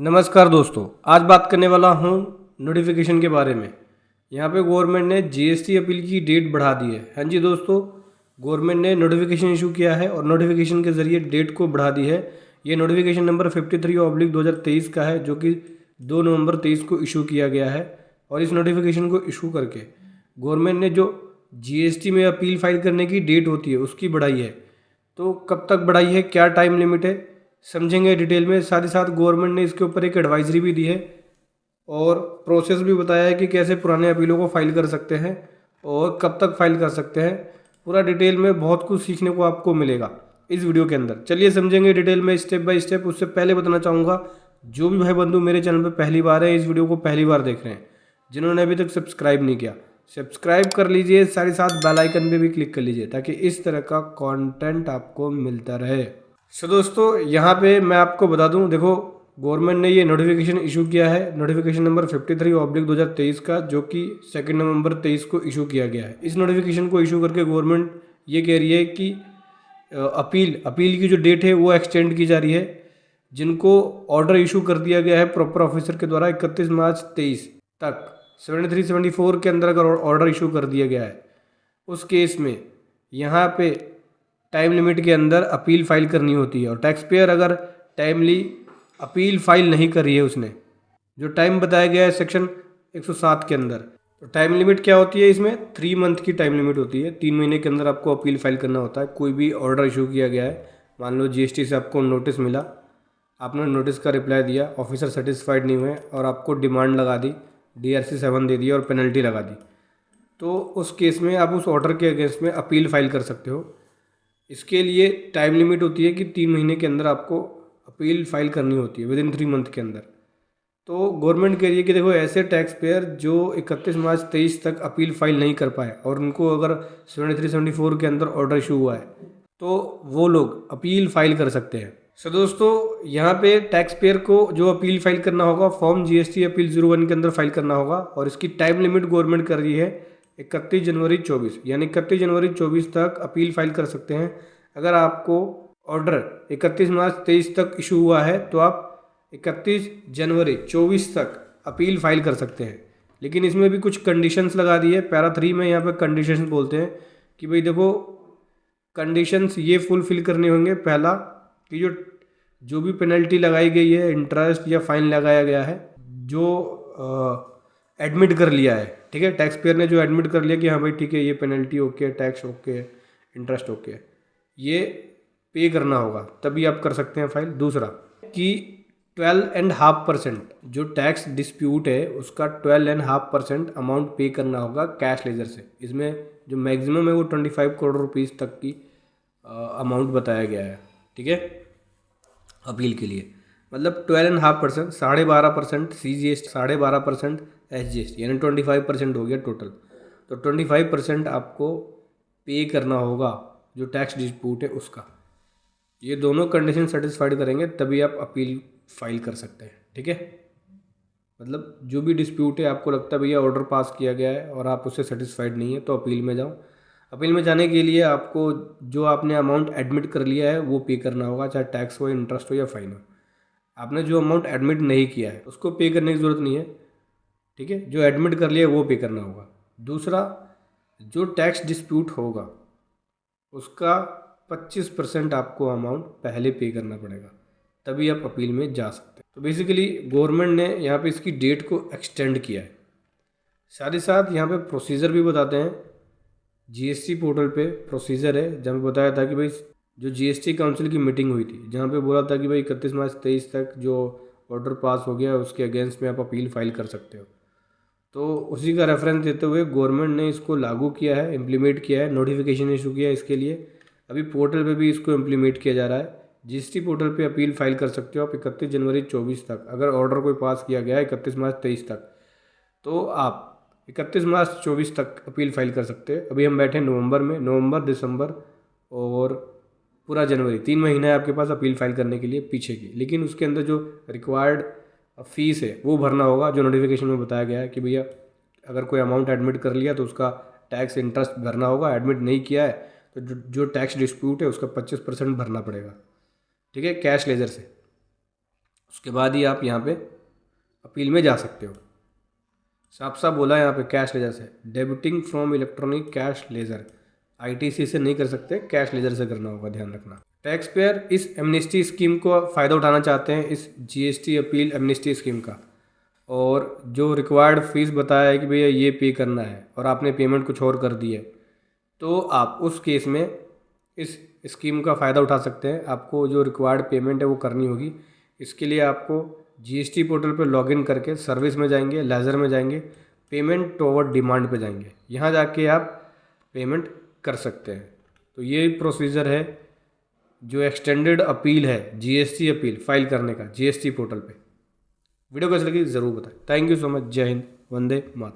नमस्कार दोस्तों, आज बात करने वाला हूँ नोटिफिकेशन के बारे में। यहाँ पे गवर्नमेंट ने जीएसटी अपील की डेट बढ़ा दी है। हाँ जी दोस्तों, गवर्नमेंट ने नोटिफिकेशन इशू किया है और नोटिफिकेशन के ज़रिए डेट को बढ़ा दी है। ये नोटिफिकेशन नंबर 53/2023 का है, जो कि 2 नवंबर 23 को इशू किया गया है। और इस नोटिफिकेशन को इशू करके गवर्नमेंट ने जो जीएसटी में अपील फाइल करने की डेट होती है उसकी बढ़ाई है। तो कब तक बढ़ाई है, क्या टाइम लिमिट है, समझेंगे डिटेल में। साथ ही साथ गवर्नमेंट ने इसके ऊपर एक एडवाइजरी भी दी है और प्रोसेस भी बताया है कि कैसे पुराने अपीलों को फाइल कर सकते हैं और कब तक फाइल कर सकते हैं। पूरा डिटेल में बहुत कुछ सीखने को आपको मिलेगा इस वीडियो के अंदर। चलिए समझेंगे डिटेल में स्टेप बाय स्टेप। उससे पहले बताना चाहूँगा, जो भी भाई बंधु मेरे चैनल पर पहली बार है, इस वीडियो को पहली बार देख रहे हैं, जिन्होंने अभी तक सब्सक्राइब नहीं किया, सब्सक्राइब कर लीजिए। साथ ही साथ बेल आइकन पे भी क्लिक कर लीजिए ताकि इस तरह का कंटेंट आपको मिलता रहे। सो दोस्तों, यहाँ पे मैं आपको बता दूँ, देखो गवर्नमेंट ने ये नोटिफिकेशन इशू किया है, नोटिफिकेशन नंबर 53/2023 का, जो कि 2 नवंबर 23 को इशू किया गया है। इस नोटिफिकेशन को इशू करके गवर्नमेंट ये कह रही है कि अपील की जो डेट है वो एक्सटेंड की जा रही है। जिनको ऑर्डर इशू कर दिया गया है प्रॉपर ऑफिसर के द्वारा 31 मार्च 23 तक, 73-74 के अंदर अगर ऑर्डर इशू कर दिया गया है, उस केस में यहाँ पे टाइम लिमिट के अंदर अपील फाइल करनी होती है। और टैक्स पेयर अगर टाइमली अपील फाइल नहीं करी है, उसने जो टाइम बताया गया है सेक्शन 107 के अंदर, तो टाइम लिमिट क्या होती है इसमें, 3 मंथ की टाइम लिमिट होती है। 3 महीने के अंदर आपको अपील फाइल करना होता है। कोई भी ऑर्डर इशू किया गया है, मान लो जीएसटी से आपको नोटिस मिला, आपने नोटिस का रिप्लाई दिया, ऑफिसर सेटिस्फाइड नहीं हुए और आपको डिमांड लगा दी, DRC 7 दे दिया और पेनल्टी लगा दी, तो उस केस में आप उस ऑर्डर के अगेंस्ट में अपील फाइल कर सकते हो। इसके लिए टाइम लिमिट होती है कि 3 महीने के अंदर आपको अपील फाइल करनी होती है, विदिन 3 मंथ के अंदर। तो गवर्नमेंट कह रही है कि देखो, ऐसे टैक्स पेयर जो 31 मार्च 23 तक अपील फाइल नहीं कर पाए और उनको अगर 73-74 के अंदर ऑर्डर इशू हुआ है, तो वो लोग अपील फाइल कर सकते हैं। सो दोस्तों, यहाँ पे टैक्स पेयर को जो अपील फाइल करना होगा, फॉर्म जीएसटी अपील 01 के अंदर फाइल करना होगा। और इसकी टाइम लिमिट गवर्नमेंट कर रही है 31 जनवरी 24, यानी 31 जनवरी 24 तक अपील फाइल कर सकते हैं। अगर आपको ऑर्डर 31 मार्च 23 तक इशू हुआ है, तो आप 31 जनवरी 24 तक अपील फाइल कर सकते हैं। लेकिन इसमें भी कुछ कंडीशंस लगा दी है। पैरा 3 में यहाँ पे कंडीशंस बोलते हैं कि भाई देखो, कंडीशंस ये फुलफिल करने होंगे। पहला कि जो भी पेनल्टी लगाई गई है, इंटरेस्ट या फाइन लगाया गया है, जो एडमिट कर लिया है, ठीक है, टैक्स पेयर ने जो एडमिट कर लिया कि हाँ भाई ठीक है, ये penalty okay, tax okay, interest okay, ये पे करना होगा, तभी आप कर सकते हैं फाइल। दूसरा कि 12.5% जो टैक्स डिस्प्यूट है उसका 12.5% अमाउंट पे करना होगा कैश लेजर से। इसमें जो मैक्सिमम है वो 25 करोड़ रुपीज़ तक की अमाउंट बताया गया है, ठीक है, अपील के लिए। मतलब 12.5%, 12.5% CGST, 12.5% SGST, यानी 25% हो गया टोटल। तो 25% आपको पे करना होगा जो टैक्स डिस्प्यूट है उसका। ये दोनों कंडीशन सेटिस्फाइड करेंगे तभी आप अपील फाइल कर सकते हैं, ठीक है। मतलब जो भी डिस्प्यूट है, आपको लगता है भैया ऑर्डर पास किया गया है और आप उससे सेटिस्फाइड नहीं है, तो अपील में जाओ। अपील में जाने के लिए आपको जो आपने अमाउंट एडमिट कर लिया है वो पे करना होगा, चाहे टैक्स हो, इंटरेस्ट हो या फाइन हो। आपने जो अमाउंट एडमिट नहीं किया है उसको पे करने की ज़रूरत नहीं है, ठीक है। जो एडमिट कर लिया है वो पे करना होगा। दूसरा, जो टैक्स डिस्प्यूट होगा उसका 25% आपको अमाउंट पहले पे करना पड़ेगा, तभी आप अपील में जा सकते हैं। तो बेसिकली गवर्नमेंट ने यहाँ पे इसकी डेट को एक्सटेंड किया है। साथ ही साथ यहाँ पे प्रोसीजर भी बताते हैं। जीएसटी पोर्टल पे प्रोसीजर है, जहाँ पे बताया था कि भाई जो जीएसटी काउंसिल की मीटिंग हुई थी, जहाँ पे बोला था कि भाई 31 मार्च 23 तक जो ऑर्डर पास हो गया उसके अगेंस्ट में आप अपील फाइल कर सकते हो। तो उसी का रेफरेंस देते हुए गवर्नमेंट ने इसको लागू किया है, इम्प्लीमेंट किया है, नोटिफिकेशन इशू किया है इसके लिए। अभी पोर्टल पे भी इसको इम्प्लीमेंट किया जा रहा है। जीएसटी पोर्टल पे अपील फाइल कर सकते हो आप 31 जनवरी 24 तक। अगर ऑर्डर कोई पास किया गया है 31 मार्च 23 तक, तो आप 31 मार्च 24 तक अपील फाइल कर सकते हैं। अभी हम बैठे नवंबर में, नवंबर, दिसंबर और पूरा जनवरी, 3 महीने है आपके पास अपील फाइल करने के लिए पीछे की। लेकिन उसके अंदर जो रिक्वायर्ड फीस है वो भरना होगा, जो नोटिफिकेशन में बताया गया है कि भैया अगर कोई अमाउंट एडमिट कर लिया तो उसका टैक्स इंटरेस्ट भरना होगा, एडमिट नहीं किया है तो जो टैक्स डिस्प्यूट है उसका 25% भरना पड़ेगा, ठीक है, कैश लेजर से। उसके बाद ही आप यहाँ पे अपील में जा सकते हो। साफ साफ बोला है यहाँ पे कैश लेजर से, debiting from electronic cash ledger, ITC से नहीं कर सकते, कैश लेजर से करना होगा, ध्यान रखना। टैक्स पेयर इस एमनेस्टी स्कीम को फ़ायदा उठाना चाहते हैं, इस जीएसटी अपील एमनेस्टी स्कीम का, और जो रिक्वायर्ड फीस बताया है कि भैया ये पे करना है और आपने पेमेंट कुछ और कर दी है, तो आप उस केस में इस स्कीम का फ़ायदा उठा सकते हैं। आपको जो रिक्वायर्ड पेमेंट है वो करनी होगी। इसके लिए आपको जीएसटी पोर्टल पर लॉगिन करके सर्विस में जाएंगे, लेजर में जाएंगे, पेमेंट टुवर्ड डिमांड पे जाएंगे, यहाँ जाके आप पेमेंट कर सकते हैं। तो ये प्रोसीजर है जो एक्सटेंडेड अपील है, जीएसटी अपील फाइल करने का जीएसटी पोर्टल पे। वीडियो कैसी लगी ज़रूर बताएं। Thank you so much. जय हिंद, वंदे मातरम।